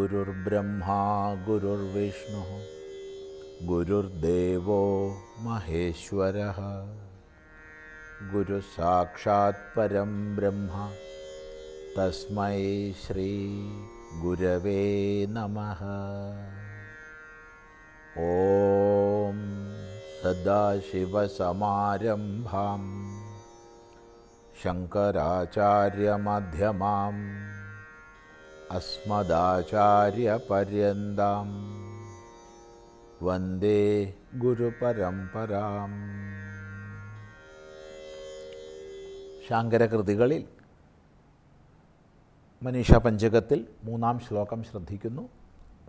ഗുരുർബ്രഹ്മാ ഗുരുർവിഷ്ണു ഗുരുർദേവോ മഹേശ്വരഃ ഗുരു സാക്ഷാത് പരം ബ്രഹ്മ തസ്മൈ ശ്രീ ഗുരവേ നമഃ. ഓം സദാശിവസമാരംഭാം ശങ്കരാചാര്യമധ്യമാം അസ്മദാചാര്യപര്യന്താം വന്ദേ ഗുരുപരമ്പരാം. ശാങ്കരകൃതികളിൽ മനീഷാ പഞ്ചകത്തിൽ 3-ാം ശ്ലോകം ശ്രദ്ധിക്കുന്നു.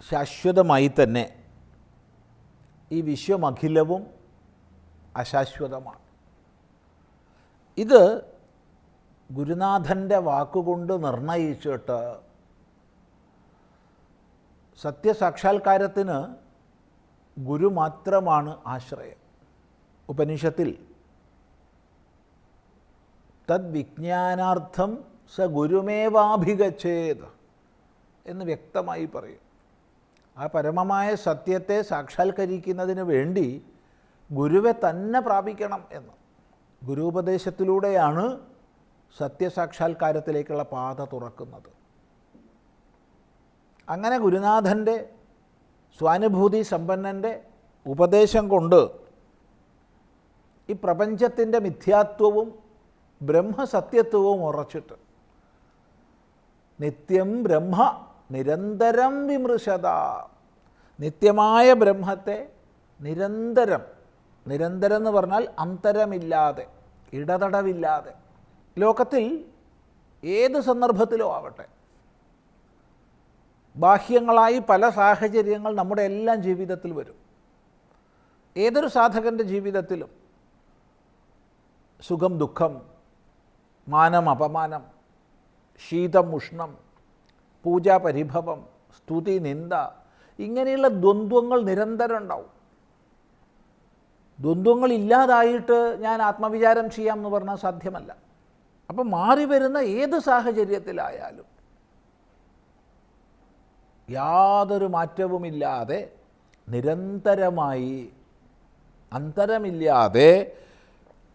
ശാശ്വതമായി തന്നെ ഈ വിശ്വമഖിലവും അശാശ്വതമാണ്. ഇത് ഗുരുനാഥൻ്റെ വാക്കുകൊണ്ട് നിർണയിച്ചിട്ട് സത്യസാക്ഷാത്കാരത്തിന് ഗുരു മാത്രമാണ് ആശ്രയം. ഉപനിഷത്തിൽ തദ്വിജ്ഞാനാർത്ഥം സ ഗുരുമേവാഭിഗച്ഛേത് എന്ന് വ്യക്തമായി പറയും. ആ പരമമായ സത്യത്തെ സാക്ഷാത്കരിക്കുന്നതിന് വേണ്ടി ഗുരുവെ തന്നെ പ്രാപിക്കണം എന്ന്. ഗുരുപദേശത്തിലൂടെയാണ് സത്യസാക്ഷാത്കാരത്തിലേക്കുള്ള പാത തുറക്കുന്നത്. അങ്ങനെ ഗുരുനാഥൻ്റെ സ്വാനുഭൂതി സമ്പന്നൻ്റെ ഉപദേശം കൊണ്ട് ഈ പ്രപഞ്ചത്തിൻ്റെ മിഥ്യാത്വവും ബ്രഹ്മസത്യത്വവും ഉറച്ചിട്ട് നിത്യം ബ്രഹ്മ നിരന്തരം വിമൃശത, നിത്യമായ ബ്രഹ്മത്തെ നിരന്തരം എന്ന് പറഞ്ഞാൽ അന്തരമില്ലാതെ, ഇടതടവില്ലാതെ, ലോകത്തിൽ ഏത് സന്ദർഭത്തിലോ ആവട്ടെ, ബാഹ്യങ്ങളായി പല സാഹചര്യങ്ങൾ നമ്മുടെ എല്ലാം ജീവിതത്തിൽ വരും. ഏതൊരു സാധകൻ്റെ ജീവിതത്തിലും സുഖം ദുഃഖം, മാനം അപമാനം, ശീതം ഉഷ്ണം, പൂജ പരിഭവം, സ്തുതി നിന്ദ, ഇങ്ങനെയുള്ള ദ്വന്ദ്വങ്ങൾ നിരന്തരം ഉണ്ടാവും. ദ്വന്ദ്വങ്ങളില്ലാതായിട്ട് ഞാൻ ആത്മവിചാരം ചെയ്യാം എന്ന് പറഞ്ഞാൽ സാധ്യമല്ല. അപ്പം മാറി വരുന്ന ഏത് സാഹചര്യത്തിലായാലും യാതൊരു മാറ്റവുമില്ലാതെ നിരന്തരമായി അന്തരമില്ലാതെ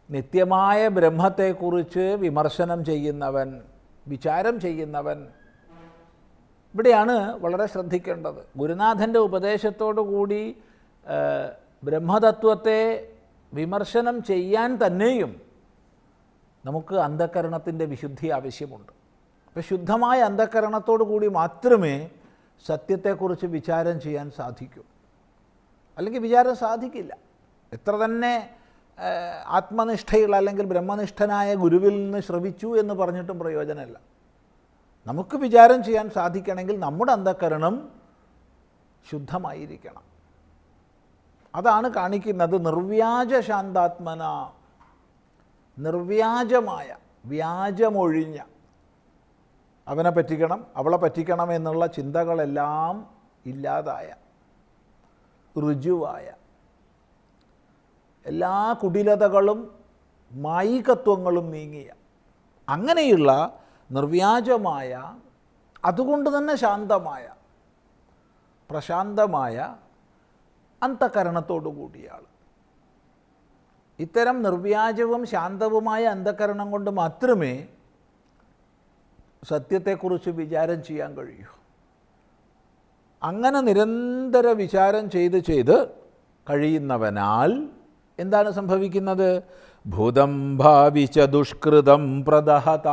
നിത്യമായ ബ്രഹ്മത്തെക്കുറിച്ച് വിമർശനം ചെയ്യുന്നവൻ, വിചാരം ചെയ്യുന്നവൻ, ഇവിടെയാണ് വളരെ ശ്രദ്ധിക്കേണ്ടത്. ഗുരുനാഥൻ്റെ ഉപദേശത്തോടു കൂടി ബ്രഹ്മതത്വത്തെ വിമർശനം ചെയ്യാൻ തന്നെയും നമുക്ക് അന്ധഃകരണത്തിൻ്റെ വിശുദ്ധി ആവശ്യമുണ്ട്. അപ്പോൾ ശുദ്ധമായ അന്ധഃകരണത്തോടു കൂടി മാത്രമേ സത്യത്തെക്കുറിച്ച് വിചാരം ചെയ്യാൻ സാധിക്കൂ. അല്ലെങ്കിൽ വിചാരം സാധിക്കില്ല. എത്ര തന്നെ ആത്മനിഷ്ഠയുള്ള അല്ലെങ്കിൽ ബ്രഹ്മനിഷ്ഠനായ ഗുരുവിൽ നിന്ന് ശ്രവിച്ചു എന്ന് പറഞ്ഞിട്ടും പ്രയോജനമില്ല. നമുക്ക് വിചാരം ചെയ്യാൻ സാധിക്കണമെങ്കിൽ നമ്മുടെ അന്ധഃകരണം ശുദ്ധമായിരിക്കണം. അതാണ് കാണിക്കുന്നത് നിർവ്യാജ ശാന്താത്മന, നിർവ്യാജമായ, വ്യാജമൊഴിഞ്ഞ, അവനെ പറ്റിക്കണം അവളെ പറ്റിക്കണം എന്നുള്ള ചിന്തകളെല്ലാം ഇല്ലാതായ, ഋജുവായ, എല്ലാ കുടിലതകളും മായികത്വങ്ങളും നീങ്ങിയ, അങ്ങനെയുള്ള നിർവ്യാജമായ, അതുകൊണ്ട് തന്നെ ശാന്തമായ, പ്രശാന്തമായ അന്തഃകരണത്തോടു കൂടിയ ആൾ. ഇത്തരം നിർവ്യാജവും ശാന്തവുമായ അന്ധഃകരണം കൊണ്ട് മാത്രമേ സത്യത്തെക്കുറിച്ച് വിചാരം ചെയ്യാൻ കഴിയൂ. അങ്ങനെ നിരന്തര വിചാരം ചെയ്ത് കഴിയുന്നവനാൽ എന്താണ് സംഭവിക്കുന്നത്? ഭൂതം ഭാവിച്ച ദുഷ്കൃതം പ്രദഹത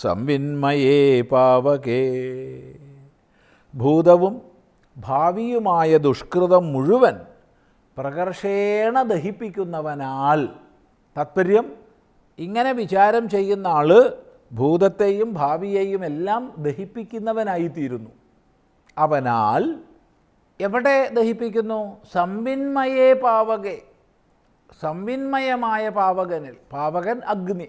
സംവിന്മയേ പാവകേ. ഭൂതവും ഭാവിയുമായ ദുഷ്കൃതം മുഴുവൻ പ്രകർഷേണ ദഹിപ്പിക്കുന്നവനാൽ, താത്പര്യം ഇങ്ങനെ വിചാരം ചെയ്യുന്ന ആൾ ഭൂതത്തെയും ഭാവിയെയും എല്ലാം ദഹിപ്പിക്കുന്നവനായിത്തീരുന്നു. അവനാൽ എവിടെ ദഹിപ്പിക്കുന്നു? സംവിന്മയേ പാവകേ, സംവിന്മയമായ പാവകനിൽ. പാവകൻ അഗ്നി,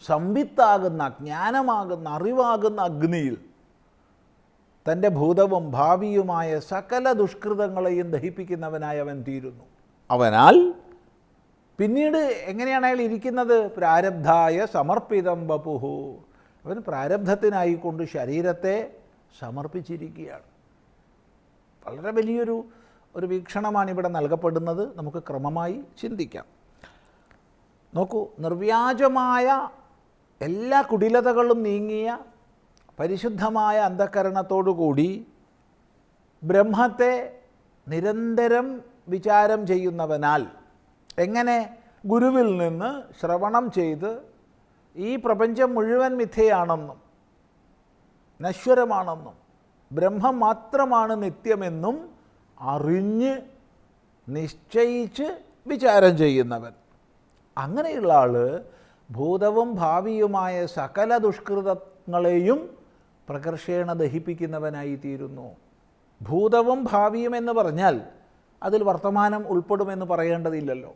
സംവിത്താകുന്ന, ജ്ഞാനമാകുന്ന, അറിവാകുന്ന അഗ്നിയിൽ തൻ്റെ ഭൂതവും ഭാവിയുമായ സകല ദുഷ്കൃതങ്ങളെയും ദഹിപ്പിക്കുന്നവനായി അവൻ തീരുന്നു. അവനാൽ പിന്നീട് എങ്ങനെയാണ് അയാൾ ഇരിക്കുന്നത്? പ്രാരബ്ധായ സമർപ്പിതം വപുഹു. അവൻ പ്രാരബ്ധത്തിനായിക്കൊണ്ട് ശരീരത്തെ സമർപ്പിച്ചിരിക്കുകയാണ്. വളരെ വലിയൊരു വീക്ഷണമാണ് ഇവിടെ നൽകപ്പെടുന്നത്. നമുക്ക് ക്രമമായി ചിന്തിക്കാം. നോക്കൂ, നിർവ്യാജമായ എല്ലാ കുടിലതകളും നീങ്ങിയ പരിശുദ്ധമായ അന്ധഃകരണത്തോടുകൂടി ബ്രഹ്മത്തെ നിരന്തരം വിചാരം ചെയ്യുന്നവനാൽ എങ്ങനെ ഗുരുവിൽ നിന്ന് ശ്രവണം ചെയ്ത് ഈ പ്രപഞ്ചം മുഴുവൻ മിഥ്യയാണെന്നും നശ്വരമാണെന്നും ബ്രഹ്മം മാത്രമാണ് നിത്യമെന്നും അറിഞ്ഞ് നിശ്ചയിച്ച് വിചാരം ചെയ്യുന്നവൻ, അങ്ങനെയുള്ള ആൾ ഭൂതവും ഭാവിയുമായ സകല ദുഷ്കൃതങ്ങളെയും പ്രകർഷേണ ദഹിപ്പിക്കുന്നവനായി തീരുന്നു. ഭൂതവും ഭാവിയും എന്ന് പറഞ്ഞാൽ അതിൽ വർത്തമാനം ഉൾപ്പെടുമെന്ന് പറയേണ്ടതില്ലല്ലോ.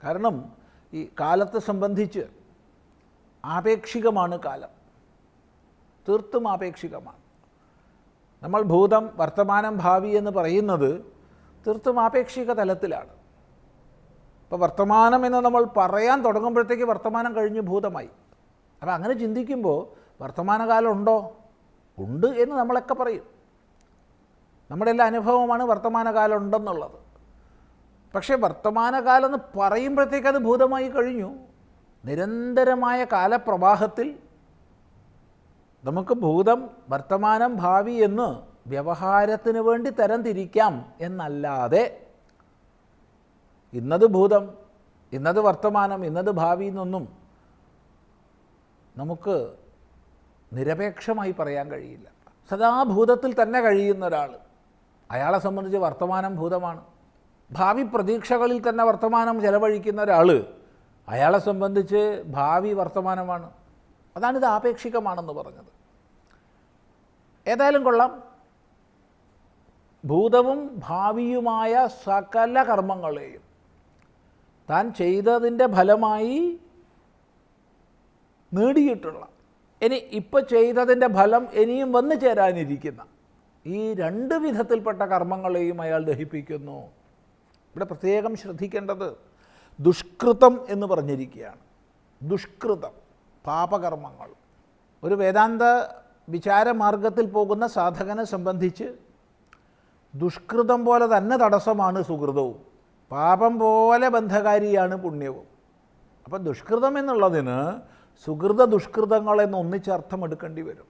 കാരണം ഈ കാലത്തെ സംബന്ധിച്ച് ആപേക്ഷികമാണ് കാലം, തീർത്തും ആപേക്ഷികമാണ്. നമ്മൾ ഭൂതം, വർത്തമാനം, ഭാവി എന്ന് പറയുന്നത് തീർത്തും ആപേക്ഷിക തലത്തിലാണ്. ഇപ്പോൾ വർത്തമാനം എന്ന് നമ്മൾ പറയാൻ തുടങ്ങുമ്പോഴത്തേക്ക് വർത്തമാനം കഴിഞ്ഞ് ഭൂതമായി. അപ്പോൾ അങ്ങനെ ചിന്തിക്കുമ്പോൾ വർത്തമാനകാലം ഉണ്ടോ? ഉണ്ട് എന്ന് നമ്മളൊക്കെ പറയും. നമ്മുടെ എല്ലാ അനുഭവമാണ് വർത്തമാനകാലം ഉണ്ടെന്നുള്ളത്. പക്ഷേ വർത്തമാനകാലം എന്ന് പറയുമ്പോഴത്തേക്ക് അത് ഭൂതമായി കഴിഞ്ഞു. നിരന്തരമായ കാലപ്രവാഹത്തിൽ നമുക്ക് ഭൂതം, വർത്തമാനം, ഭാവി എന്ന് വ്യവഹാരത്തിന് വേണ്ടി തരംതിരിക്കാം എന്നല്ലാതെ ഇന്നത് ഭൂതം, ഇന്നത് വർത്തമാനം, ഇന്നത് ഭാവി എന്നൊന്നും നമുക്ക് നിരപേക്ഷമായി പറയാൻ കഴിയില്ല. സദാ ഭൂതത്തിൽ തന്നെ കഴിയുന്ന ഒരാൾ, അയാളെ സംബന്ധിച്ച് വർത്തമാനം ഭൂതമാണ്. ഭാവി പ്രതീക്ഷകളിൽ തന്നെ വർത്തമാനം ചെലവഴിക്കുന്ന ഒരാൾ, അയാളെ സംബന്ധിച്ച് ഭാവി വർത്തമാനമാണ്. അതാണിത് ആപേക്ഷികമാണെന്ന് പറഞ്ഞത്. ഏതായാലും കൊള്ളാം, ഭൂതവും ഭാവിയുമായ സകല കർമ്മങ്ങളെയും താൻ ചെയ്തതിൻ്റെ ഫലമായി നേടിയിട്ടുള്ള, ഇനി ഇപ്പോൾ ചെയ്തതിൻ്റെ ഫലം ഇനിയും വന്നു ചേരാനിരിക്കുന്ന ഈ രണ്ട് വിധത്തിൽപ്പെട്ട കർമ്മങ്ങളെയും അയാൾ ദഹിപ്പിക്കുന്നു. ഇവിടെ പ്രത്യേകം ശ്രദ്ധിക്കേണ്ടത് ദുഷ്കൃതം എന്ന് പറഞ്ഞിരിക്കുകയാണ്. ദുഷ്കൃതം, പാപകർമ്മങ്ങൾ. ഒരു വേദാന്ത വിചാരമാർഗത്തിൽ പോകുന്ന സാധകനെ സംബന്ധിച്ച് ദുഷ്കൃതം പോലെ തന്നെ തടസ്സമാണ് സുകൃതവും, പാപം പോലെ ബന്ധകാരിയാണ് പുണ്യവും. അപ്പം ദുഷ്കൃതം എന്നുള്ളതിന് സുകൃത ദുഷ്കൃതങ്ങളെന്ന് ഒന്നിച്ചർത്ഥം എടുക്കേണ്ടി വരും.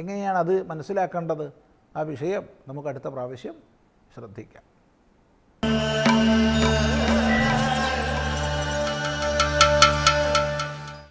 എങ്ങനെയാണ് അത് മനസ്സിലാക്കേണ്ടത്? ആ വിഷയം നമുക്ക് അടുത്ത പ്രാവശ്യം ശ്രദ്ധിക്കാം.